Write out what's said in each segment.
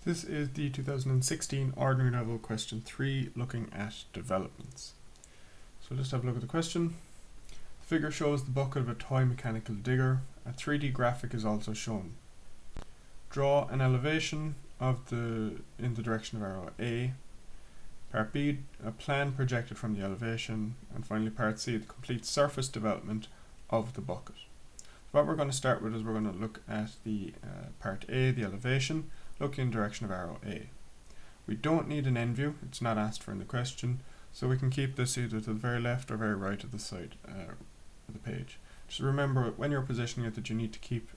This is the 2016 Ordinary Level Question 3 looking at developments. So just have a look at the question. The figure shows the bucket of a toy mechanical digger. A 3D graphic is also shown. Draw an elevation in the direction of arrow A. Part B, a plan projected from the elevation. And finally part C, the complete surface development of the bucket. What we're going to start with is we're going to look at the part A, the elevation, looking in the direction of arrow A. We don't need an end view, it's not asked for in the question, so we can keep this either to the very left or very right of the side of the page. Just remember when you're positioning it that you need to keep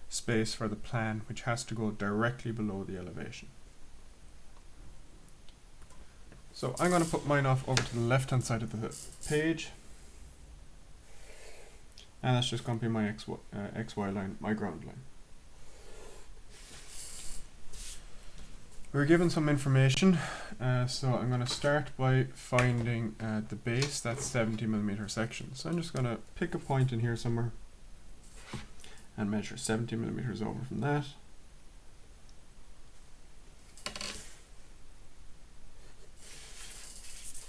space for the plan, which has to go directly below the elevation. So I'm going to put mine off over to the left hand side of the page. And that's just going to be my XY line, my ground line. We're given some information, so I'm going to start by finding the base, that's 70mm section. So I'm just going to pick a point in here somewhere and measure 70mm over from that.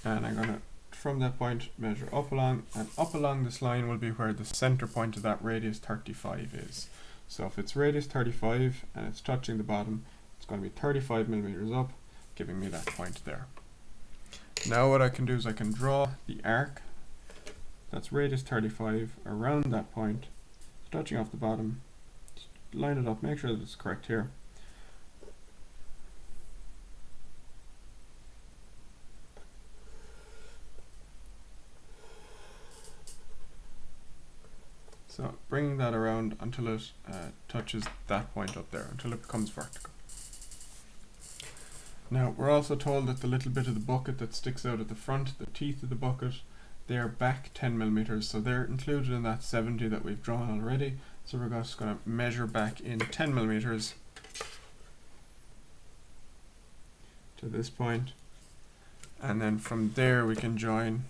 And I'm going to, from that point, measure up along, and up along this line will be where the center point of that radius 35 is. So if it's radius 35 and it's touching the bottom, it's going to be 35mm up, giving me that point there. Now what I can do is I can draw the arc that's radius 35 around that point, touching off the bottom, just line it up, make sure that it's correct here. So bringing that around until it touches that point up there, until it becomes vertical. Now we're also told that the little bit of the bucket that sticks out at the front, the teeth of the bucket, they're back 10mm, so they're included in that 70 that we've drawn already. So we're just going to measure back in 10mm to this point, and then from there we can join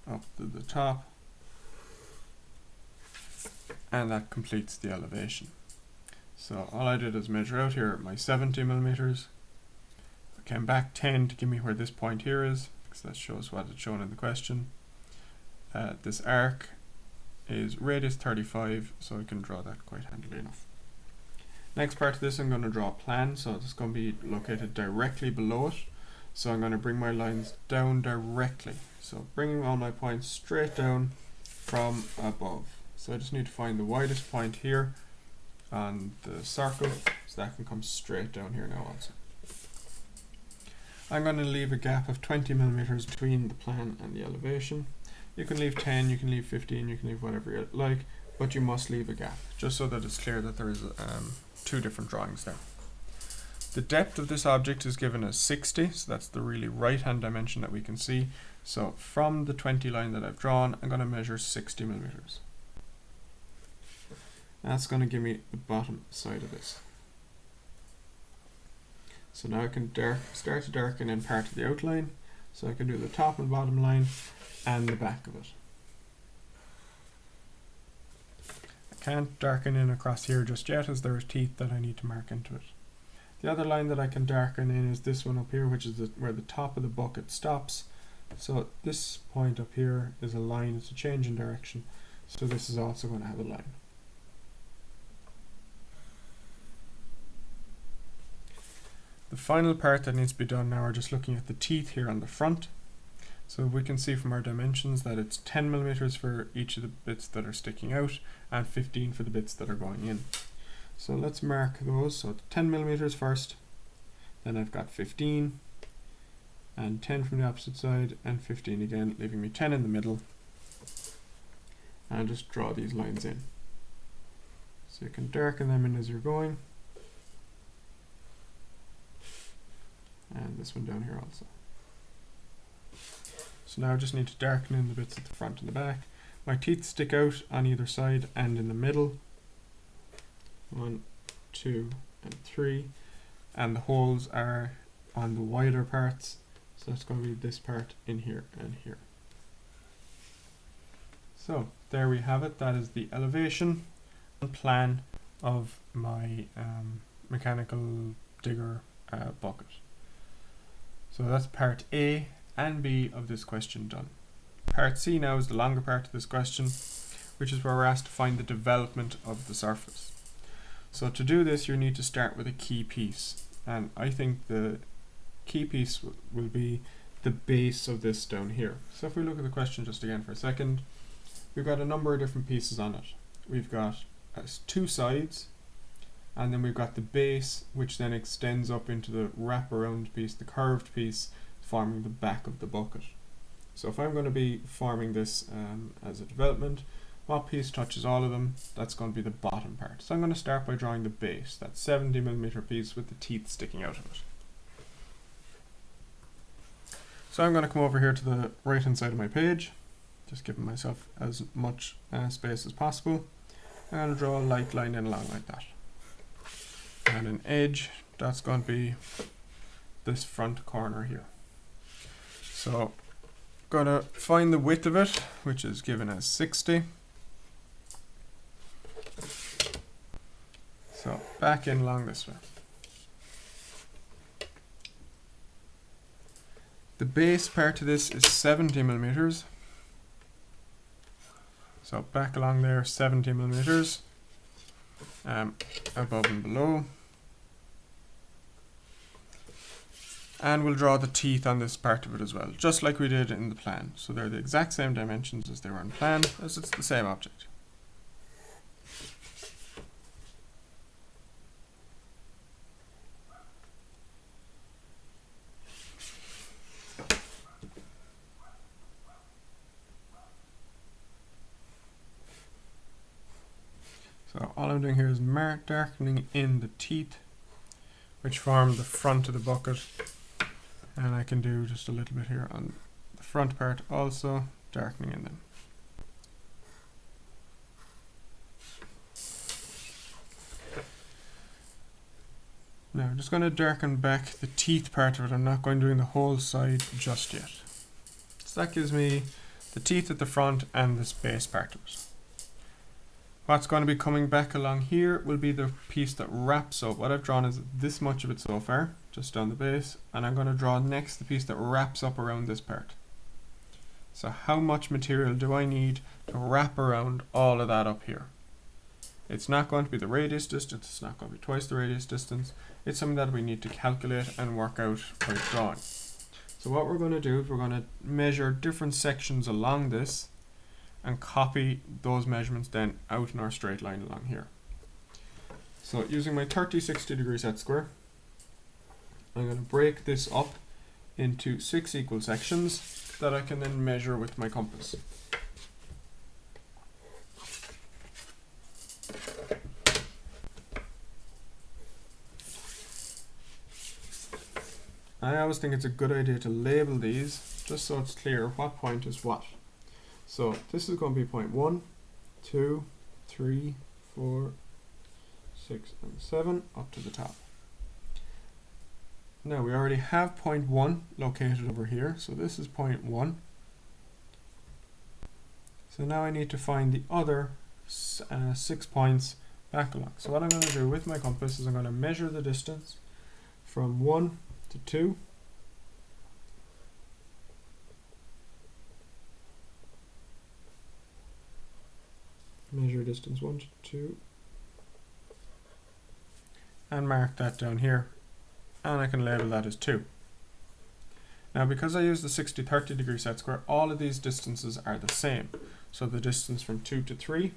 up to the top. And that completes the elevation. So all I did is measure out here my 70mm. I came back 10 to give me where this point here is, because that shows what it's shown in the question. This arc is radius 35, so I can draw that quite handily enough. Next part of this, I'm going to draw a plan, so it's going to be located directly below it. So I'm going to bring my lines down directly. So bringing all my points straight down from above. So I just need to find the widest point here on the circle, so that can come straight down here now also. I'm going to leave a gap of 20mm between the plan and the elevation. You can leave 10, you can leave 15, you can leave whatever you like, but you must leave a gap, just so that it's clear that there is two different drawings there. The depth of this object is given as 60, so that's the really right hand dimension that we can see. So from the 20 line that I've drawn, I'm going to measure 60mm. That's going to give me the bottom side of this. So now I can start to darken in part of the outline. So I can do the top and bottom line and the back of it. I can't darken in across here just yet, as there are teeth that I need to mark into it. The other line that I can darken in is this one up here, which is where the top of the bucket stops. So this point up here is a line, it's a change in direction. So this is also going to have a line. The final part that needs to be done now are just looking at the teeth here on the front. So we can see from our dimensions that it's 10mm for each of the bits that are sticking out and 15 for the bits that are going in. So let's mark those. So 10mm first, then I've got 15 and 10 from the opposite side and 15 again, leaving me 10 in the middle. And I'll just draw these lines in. So you can darken them in as you're going. And this one down here also. So now I just need to darken in the bits at the front and the back. My teeth stick out on either side and in the middle. 1, 2, and 3. And the holes are on the wider parts. So it's going to be this part in here and here. So there we have it. That is the elevation and plan of my mechanical digger bucket. So that's part A and B of this question done. Part C now is the longer part of this question, which is where we're asked to find the development of the surface. So to do this, you need to start with a key piece, and I think the key piece will be the base of this down here. So if we look at the question just again for a second, we've got a number of different pieces on it. We've got 2 sides, and then we've got the base, which then extends up into the wraparound piece, the curved piece, forming the back of the bucket. So if I'm going to be forming this as a development, what piece touches all of them? That's going to be the bottom part. So I'm going to start by drawing the base, that 70mm piece with the teeth sticking out of it. So I'm going to come over here to the right hand side of my page, just giving myself as much space as possible. I'm going to draw a light line in along like that. And an edge, that's going to be this front corner here. So going to find the width of it, which is given as 60. So back in along this way. The base part of this is 70mm. So back along there, 70mm, above and below. And we'll draw the teeth on this part of it as well, just like we did in the plan. So they're the exact same dimensions as they were in plan, as it's the same object. So all I'm doing here is darkening in the teeth, which form the front of the bucket. And I can do just a little bit here on the front part also, darkening in them. Now I'm just going to darken back the teeth part of it. I'm not going to do the whole side just yet. So that gives me the teeth at the front and this base part of it. What's going to be coming back along here will be the piece that wraps up. What I've drawn is this much of it so far, just down the base, and I'm going to draw next the piece that wraps up around this part. So how much material do I need to wrap around all of that up here? It's not going to be the radius distance, it's not going to be twice the radius distance. It's something that we need to calculate and work out by drawing. So what we're going to do is we're going to measure different sections along this and copy those measurements then out in our straight line along here. So using my 30-60 set square, I'm going to break this up into 6 equal sections that I can then measure with my compass. I always think it's a good idea to label these just so it's clear what point is what. So this is going to be point 1, 2, 3, 4, 6 and 7 up to the top. Now we already have point 1 located over here, so this is point 1. So now I need to find the other 6 points back along. So what I'm going to do with my compass is I'm going to measure the distance from 1 to 2. Measure distance 1 to 2 and mark that down here, and I can label that as 2. Now because I use the 60-30 set square, all of these distances are the same. So the distance from 2 to 3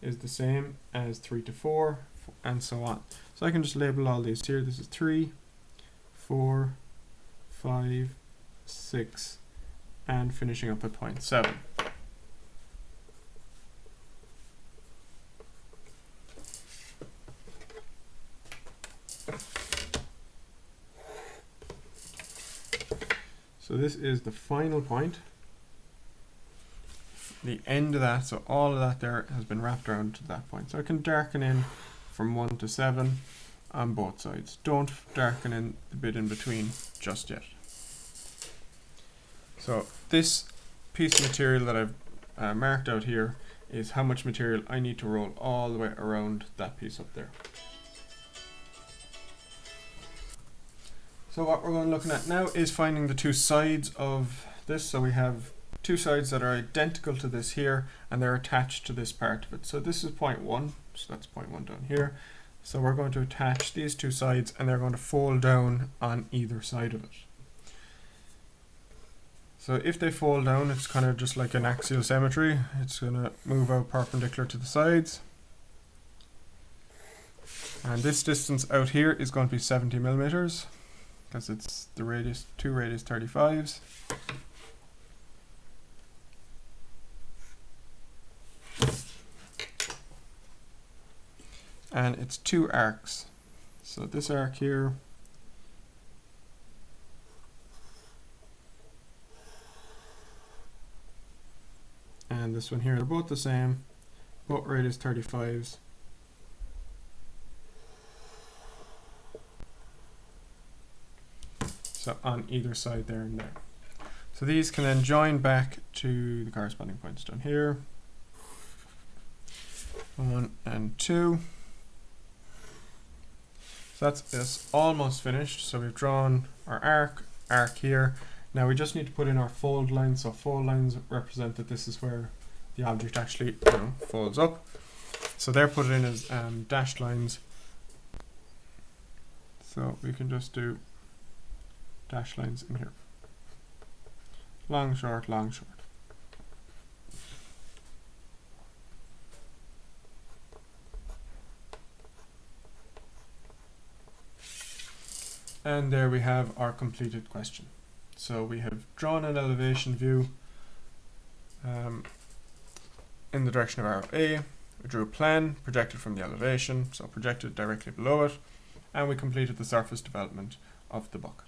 is the same as 3 to 4 and so on. So I can just label all these here. This is 3, 4, 5, 6 and finishing up at point 7. So this is the final point, the end of that, so all of that there has been wrapped around to that point. So I can darken in from 1 to 7 on both sides. Don't darken in the bit in between just yet. So this piece of material that I've marked out here is how much material I need to roll all the way around that piece up there. So what we're going to looking at now is finding the two sides of this. So we have two sides that are identical to this here, and they're attached to this part of it. So this is point 1, so that's point 1 down here. So we're going to attach these two sides, and they're going to fold down on either side of it. So if they fold down, it's kind of just like an axial symmetry. It's going to move out perpendicular to the sides. And this distance out here is going to be 70 millimeters, because it's the radius, two radius 35s. And it's two arcs. So this arc here and this one here, they're both the same, both radius 35s. So on either side there and there. So these can then join back to the corresponding points down here. 1 and 2. So that's this almost finished. So we've drawn our arc here. Now we just need to put in our fold lines. So fold lines represent that this is where the object actually folds up. So they're put in as dashed lines. So we can just do dash lines in here. Long, short, long, short. And there we have our completed question. So we have drawn an elevation view in the direction of arrow A. We drew a plan projected from the elevation, so projected directly below it, and we completed the surface development of the bucket.